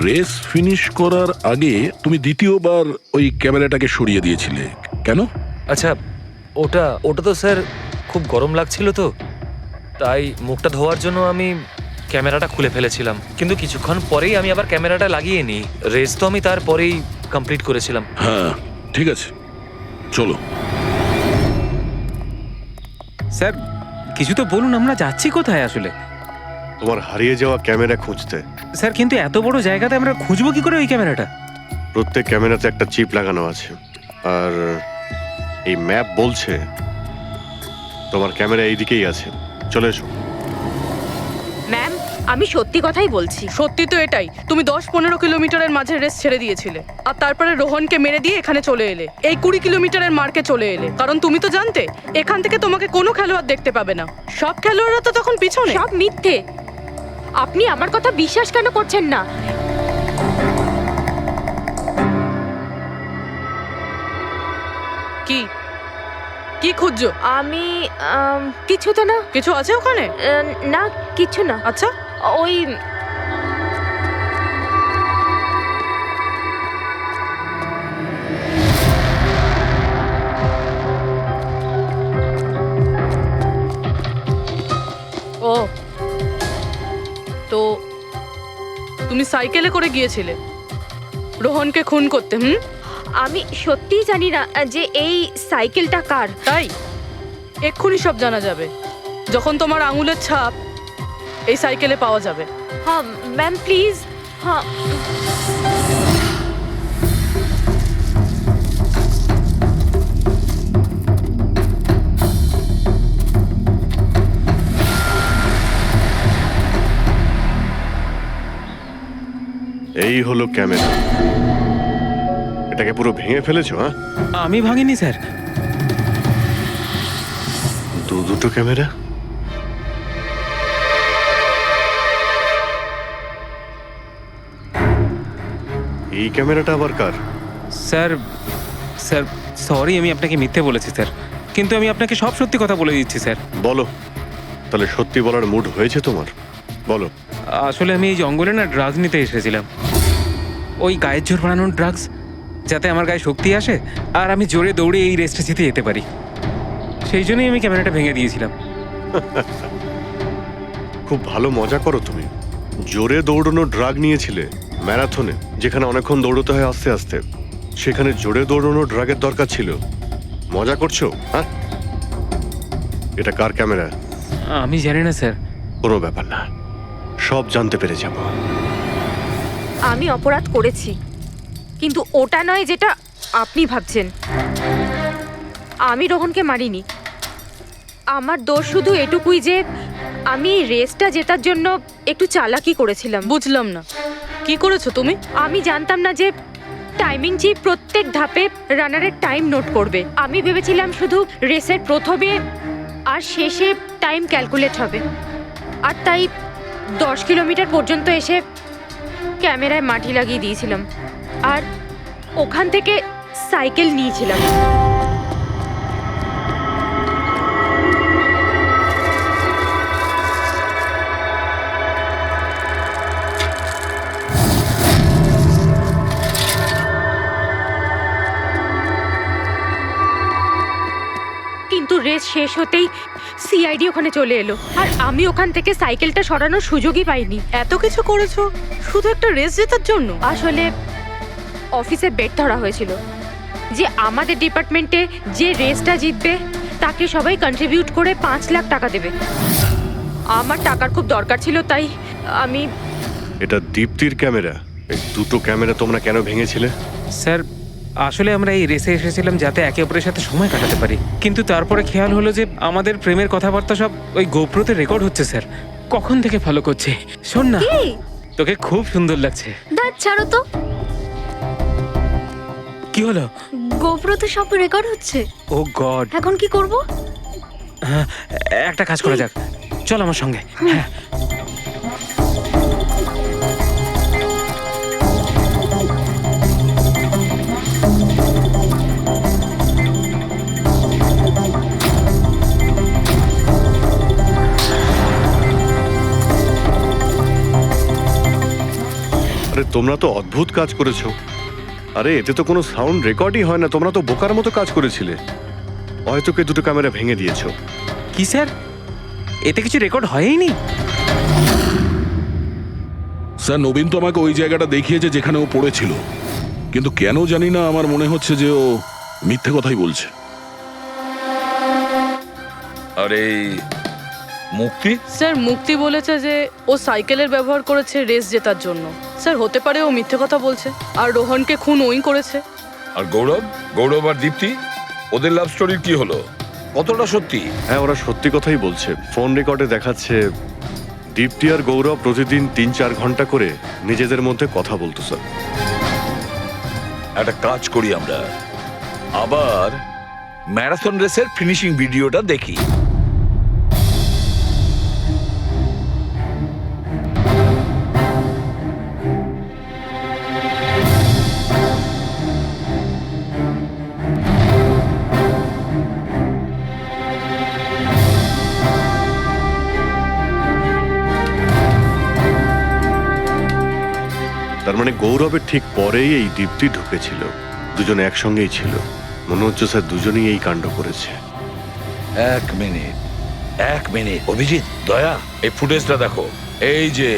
Speaker 2: রেস ফিনিশ করার আগে তুমি দ্বিতীয়বার ওই ক্যামেরাটাকে সরিয়ে দিয়েছিলে কেন?
Speaker 11: আচ্ছা, ওটা তো স্যার খুব গরম লাগছিল তো, তাই মুখটা ধোয়ার জন্য আমি ক্যামেরাটা খুলে ফেলেছিলাম। কিন্তু কিছুক্ষণ পরেই আমি আবার ক্যামেরাটা লাগিয়ে নিই। রেস তো আমি তারপরেই কমপ্লিট করেছিলাম।
Speaker 2: হ্যাঁ ঠিক আছে, চলো।
Speaker 13: স্যার কিছু তো বলুন, আমরা যাচ্ছি কোথায় আসলে?
Speaker 9: তোমার হারিয়ে যাওয়া ক্যামেরা খুঁজতে।
Speaker 13: স্যার কিন্তু এত বড় জায়গাতে আমরা খুঁজবো কি করে ওই ক্যামেরাটা?
Speaker 9: প্রত্যেক ক্যামেরাতে একটা চিপ লাগানো আছে, আর এই ম্যাপ বলছে তোমার ক্যামেরা এইদিকেই আছে। চলে এসো।
Speaker 12: ম্যাম আমি সত্যি কথাই বলছি।
Speaker 4: সত্যি তো এটাই, তুমি 10-15 কিলোমিটারের মাঝে রেস ছেড়ে দিয়েছিলে, আর তারপরে রোহনকে মেরে দিয়ে এখানে চলে এলে, এই 20 কিলোমিটারের মার্কে চলে এলে, কারণ তুমি তো জানতে এখান থেকে তোমাকে কোনো খেলোয়াড় দেখতে পাবে না। সব খেলোয়াড়রা তো তখন পিছনে।
Speaker 12: সব মিথ্যে। আপনি আমার কথা বিশ্বাস কেন করছেন না?
Speaker 4: কি কি খুঁজছো?
Speaker 12: আমি কিছু তো না।
Speaker 4: কিছু আছে ওখানে?
Speaker 12: না কিছু না।
Speaker 4: আচ্ছা,
Speaker 12: ওই
Speaker 4: ও তো তুমি সাইকেলে করে গিয়েছিলে রোহনকে খুন করতে?
Speaker 12: আমি সত্যিই জানি না যে এই সাইকেলটা কার।
Speaker 4: তাই এক্ষুনি সব জানা যাবে যখন তোমার আঙুলের ছাপ এই সাইকেলে পাওয়া যাবে।
Speaker 12: হ্যাঁ ম্যাম প্লিজ। হ্যাঁ
Speaker 9: এই হলো ক্যামেরা। এটাকে পুরো ভেঙে ফেলেছো? হ্যাঁ
Speaker 13: আমি ভাঙিনি স্যার।
Speaker 9: দুটো ক্যামেরা? এই ক্যামেরাটা আবার কার?
Speaker 13: স্যার স্যার সরি, আমি আপনাকে মিথ্যে বলেছি স্যার, কিন্তু আমি আপনাকে সব সত্যি কথা বলে দিচ্ছি স্যার।
Speaker 9: বলো তাহলে সত্যি বলার মুড হয়েছে তোমার? বলো।
Speaker 13: আসলে আমি এই জঙ্গলে না ড্রাগস নিতে এসেছিলাম, ওই গায়ের জোর বানানোর ড্রাগস, যাতে আমার গায়ে শক্তি আসে আর আমি জোরে দৌড়ে এই রেসটা জিতে যেতে পারি। সেই জন্যই আমি ক্যামেরাটা ভেঙে দিয়েছিলাম।
Speaker 9: খুব ভালো মজা করো তুমি। জোরে দৌড়ানো ড্রাগ নিয়েছিলে ম্যারাথনে, যেখানে অনেকক্ষণ দৌড়তে হয় আস্তে আস্তে, সেখানে জোরে দৌড়ানো ড্রাগের দরকার ছিল। মজা করছো? হ্যাঁ, এটা কার ক্যামেরা?
Speaker 13: আমি জানি না স্যার।
Speaker 9: কোনো ব্যাপার না, সব জানতে পেরে যাব।
Speaker 12: আমি অপরাধ করেছি, কিন্তু ওটা নয় যেটা আপনি ভাবছেন। আমি রোহনকে মারিনি। আমার দোষ শুধু এটুকুই যে আমি রেসটা জেতার জন্য একটু চালাকি করেছিলাম।
Speaker 4: বুঝলাম না, কি করেছো তুমি?
Speaker 12: আমি জানতাম না যে টাইমিং চিপ প্রত্যেক ধাপে রানারের টাইম নোট করবে। আমি ভেবেছিলাম শুধু রেসের প্রথমে আর শেষে টাইম ক্যালকুলেট হবে, আর তাই 10 কিলোমিটার পর্যন্ত এসে ক্যামেরায় মাটি লাগিয়ে দিয়েছিলাম আর ওখান থেকে সাইকেল নিয়েছিলাম। কিন্তু রেস শেষ হতেই সিআইডি ওখানে চলে এলো আর আমি ওখান থেকে সাইকেলটা সরানোর সুযোগই পাইনি।
Speaker 4: এত কিছু করেছো শুধু একটা রেস জেতার জন্য?
Speaker 12: আসলে অফিসে বেট ধরা হয়েছিল যে আমাদের ডিপার্টমেন্টে যে রেসটা জিতবে তাকে সবাই কন্ট্রিবিউট করে 5 লাখ টাকা দেবে। আমার টাকার খুব দরকার ছিল, তাই আমি...
Speaker 9: এটা দীপ্তির ক্যামেরা। এই দুটো ক্যামেরা তোমরা কেন ভেঙেছিলে?
Speaker 13: স্যার, আসলে আমরা এই রেসে এসেছিলাম যাতে একে অপরের সাথে সময় কাটাতে পারি, কিন্তু তারপরে খেয়াল হলো যে আমাদের প্রেমের কথাবার্তা সব ওই গোপ্রোতে রেকর্ড হচ্ছে। স্যার, কখন থেকে ফলো করছে। শোন না, তোকে খুব সুন্দর লাগছে।
Speaker 14: দাঁত ছাড়ো তো।
Speaker 13: কি হলো?
Speaker 14: গোপ্রোতে সব রেকর্ড হচ্ছে।
Speaker 13: ও গড,
Speaker 14: এখন কি করব?
Speaker 13: একটা কাজ করা যাক, চল আমার সঙ্গে। হ্যাঁ,
Speaker 9: আরে তোমরা তো অদ্ভুত কাজ করেছো। আরে এতে তো কোনো সাউন্ড রেকর্ডই হয় না। তোমরা তো বোকার মতো কাজ করেছিলে। হয়তো কে দুটো ক্যামেরা ভেঙে দিয়েছো।
Speaker 13: কি স্যার, এতে কিছু রেকর্ড হয়নি?
Speaker 2: স্যার, নবীন তো আমাকে ওই জায়গাটা দেখিয়েছে যেখানে ও পড়েছিল, কিন্তু কেন জানি না আমার মনে হচ্ছে যে ও মিথ্যে কথাই বলছে।
Speaker 10: আরে মুক্তি,
Speaker 4: স্যার মুক্তি বলেছে যে ও সাইকেলের ব্যবহার করেছে রেস জেতার জন্য। স্যার হতে পারে ও মিথ্যে কথা বলছে আর রোহনকে খুন ওই করেছে।
Speaker 10: আর গৌরব আর দীপ্তি, ওদের লাভ স্টোরির কি হলো? কতটা সত্যি?
Speaker 9: হ্যাঁ, ওরা সত্যি কথাই বলছে। ফোন রেকর্ডে দেখাচ্ছে দীপ্তি আর গৌরব প্রতিদিন 3-4 ঘন্টা করে নিজেদের মধ্যে কথা বলতো। স্যার,
Speaker 10: একটা কাজ করি, আমরা আবার ম্যারাথন রেসের ফিনিশিং ভিডিওটা দেখি।
Speaker 9: তার মানে গৌরবের ঠিক পরেই এই দীপ্তি ঢুকেছিল। দুজন একসঙ্গেই ছিল। মনে হচ্ছে স্যার দুজনেই এই কাণ্ড করেছে।
Speaker 10: এক মিনিট অভিজিৎ, দয়া, এই ফুটেজটা দেখো। এই যে,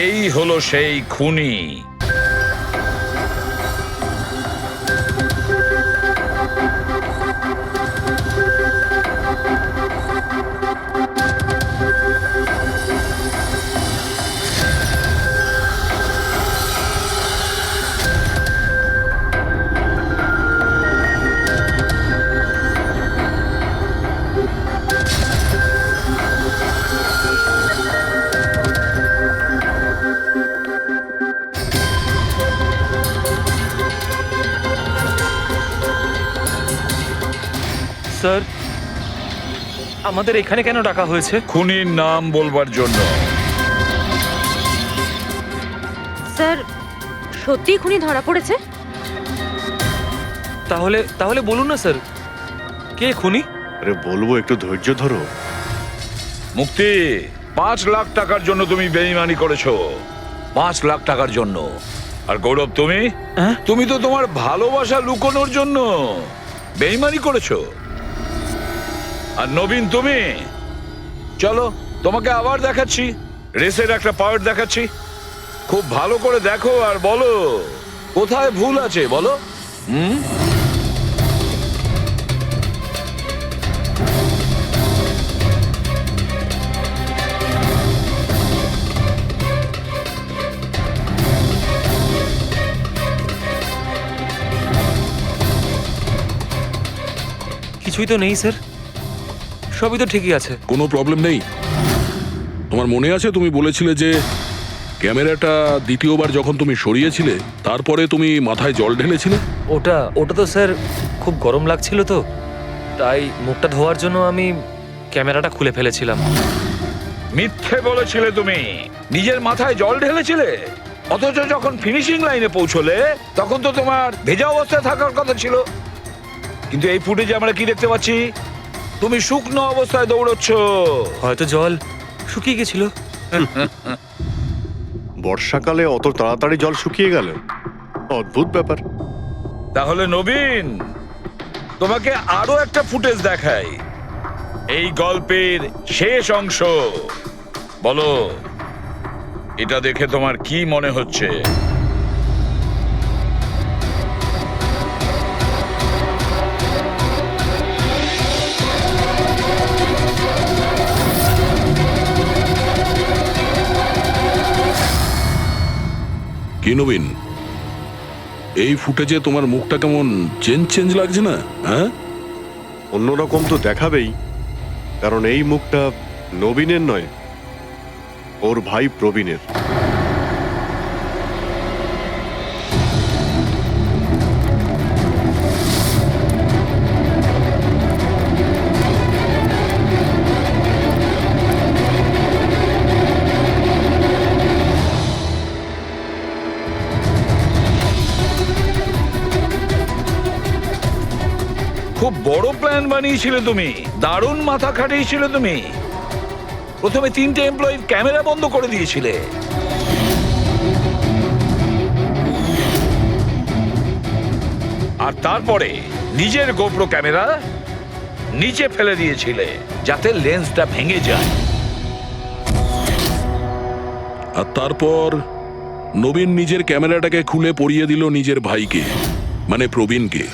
Speaker 10: এই হলো সেই খুনি।
Speaker 11: স্যার, আমাদের এখানে কেন ডাকা হয়েছে?
Speaker 10: খুনির নাম বলবার জন্য।
Speaker 12: স্যার, সত্যি খুনি ধরা পড়েছে?
Speaker 11: তাহলে বলুন না স্যার, কে খুনি?
Speaker 9: আরে বলবো, একটু ধৈর্য ধরো।
Speaker 10: মুক্তি, 5 লাখ টাকার জন্য তুমি বেইমানি করেছো, 5 লাখ টাকার জন্য। আর গৌরব, তুমি তো তোমার ভালোবাসা লুকোনোর জন্য বেইমানি করেছো। আর নবীন, তুমি চলো, তোমাকে আবার দেখাচ্ছি, রেসের একটা পাওয়ার দেখাচ্ছি। খুব ভালো করে দেখো আর বলো কোথায় ভুল আছে, বলো।
Speaker 11: কিছুই তো নেই স্যার, সবই তো ঠিকই আছে।
Speaker 2: কোনো প্রবলেম নেই। তোমার মনে আছে তুমি বলেছিলে যে ক্যামেরাটা দ্বিতীয়বার যখন তুমি সরিয়েছিলে তারপরে তুমি মাথায় জল ঢেলেছিলে?
Speaker 11: ওটা তো স্যার খুব গরম লাগছিল, তো তাই মুখটা ধোয়ার জন্য আমি ক্যামেরাটা খুলে ফেলেছিলাম।
Speaker 10: মিথ্যে বলেছিলে তুমি, নিজের মাথায় জল ঢেলেছিলে। অথচ যখন ফিনিশিং লাইনে পৌঁছলে তখন তো তোমার ভেজা অবস্থায় থাকার কথা ছিল। কিন্তু এই ফুটেজে আমরা কি দেখতে পাচ্ছি? তুমি শুকনো অবস্থায় দৌড়চ্ছ।
Speaker 11: হয়তো জল শুকিয়ে গেছিল।
Speaker 9: বর্ষাকালে অত তাড়াতাড়ি জল শুকিয়ে গেল, অদ্ভুত ব্যাপার।
Speaker 10: তাহলে নবীন, তোমাকে আরো একটা ফুটেজ দেখাই, এই গল্পের শেষ অংশ। বলো, এটা দেখে তোমার কি মনে হচ্ছে?
Speaker 2: কি নবীন, এই ফুটেজে তোমার মুখটা কেমন চেঞ্জ লাগছে না? হ্যাঁ,
Speaker 9: অন্যরকম তো দেখাবেই, কারণ এই মুখটা নবীনের নয়, ওর ভাই প্রবীণের।
Speaker 10: খুব বড় প্ল্যান বানিয়েছিলে তুমি, দারুণ মাথা খাটিয়েছিলে তুমি। প্রথমে 3টে এমপ্লয়ির ক্যামেরা বন্ধ করে দিয়েছিলে, আর তারপরে নিজের গোপ্রো ক্যামেরা নিচে ফেলে দিয়েছিলে যাতে লেন্সটা ভেঙে যায়।
Speaker 2: আর তারপর নবীন নিজের ক্যামেরাটাকে খুলে পরিয়ে দিল নিজের ভাইকে, মানে প্রবীণকে।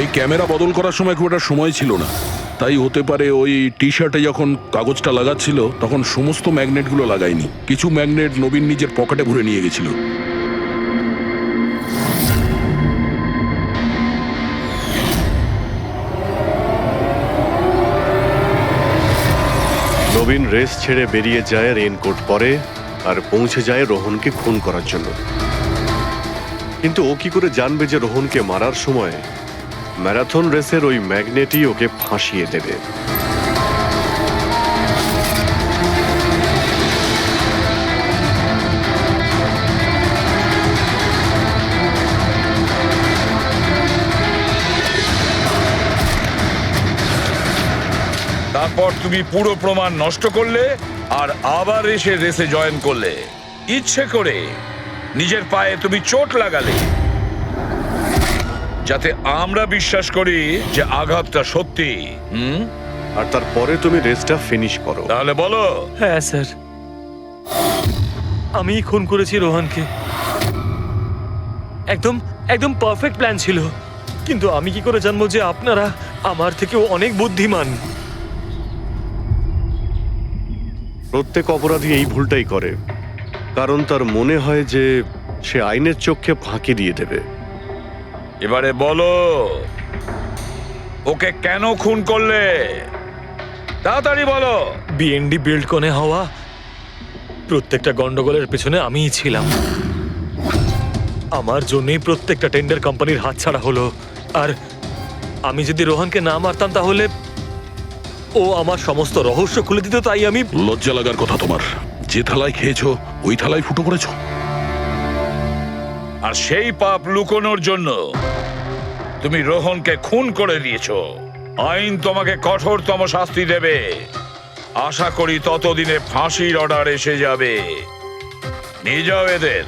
Speaker 2: এই ক্যামেরা বদল করার সময় খুব একটা সময় ছিল না, তাই হতে পারে ওই টি শার্টে যখন কাগজটা লাগাচ্ছিল তখন সমস্ত ম্যাগনেটগুলো লাগায়নি, কিছু ম্যাগনেট নবীন নিজের পকেটে ভরে নিয়ে গেছিল।
Speaker 9: নবীন রেস ছেড়ে বেরিয়ে যায় রেইনকোট পরে আর পৌঁছে যায় রোহনকে খুন করার জন্য। কিন্তু ও কি করে জানবে যে রোহনকে মারার সময় ম্যারাথন রেসের ওই ম্যাগনেটই ওকে ফাঁসিয়ে দেবে?
Speaker 10: তারপর তুমি পুরো প্রমাণ নষ্ট করলে আর আবার এসে রেসে জয়েন করলে। ইচ্ছে করে নিজের পায়ে তুমি চোট লাগালে যাতে আমরা বিশ্বাস করি যে আঘাতটা সত্যি।
Speaker 9: আর তারপরে তুমি রেসটা ফিনিশ করো।
Speaker 10: তাহলে বলো।
Speaker 11: হ্যাঁ স্যার, আমি খুন করেছি রোহনকে। একদম পারফেক্ট প্ল্যান ছিল, কিন্তু আমি কি করে জানবো যে আপনারা আমার থেকেও অনেক বুদ্ধিমান?
Speaker 9: প্রত্যেক অপরাধী এই ভুলটাই করে, কারণ তার মনে হয় যে সে আইনের চোখে ফাঁকি দিয়ে দেবে।
Speaker 10: এবারে বলো, ওকে কেন খুন করলে? তাড়াতাড়ি বলো।
Speaker 11: বিএনডি বিল্ডকনে হওয়া প্রত্যেকটা গন্ডগোলের পেছনে আমিই ছিলাম। আমার জন্যই প্রত্যেকটা টেন্ডার কোম্পানির হাতছাড়া হলো। আর আমি যদি রোহনকে না মারতাম তাহলে ও আমার সমস্ত রহস্য খুলে দিত। তাই আমি
Speaker 2: লজ্জা লাগার কথা তোমার। যে থালায় খেয়েছো ওই থালায় ফুটো করেছো।
Speaker 10: আর সেই পাপ লুকোনোর জন্য তুমি রোহনকে খুন করে দিয়েছো। আইন তোমাকে কঠোরতম শাস্তি দেবে। আশা করি ততদিনে ফাঁসির অর্ডার এসে যাবে। নিয়ে যাও এদের।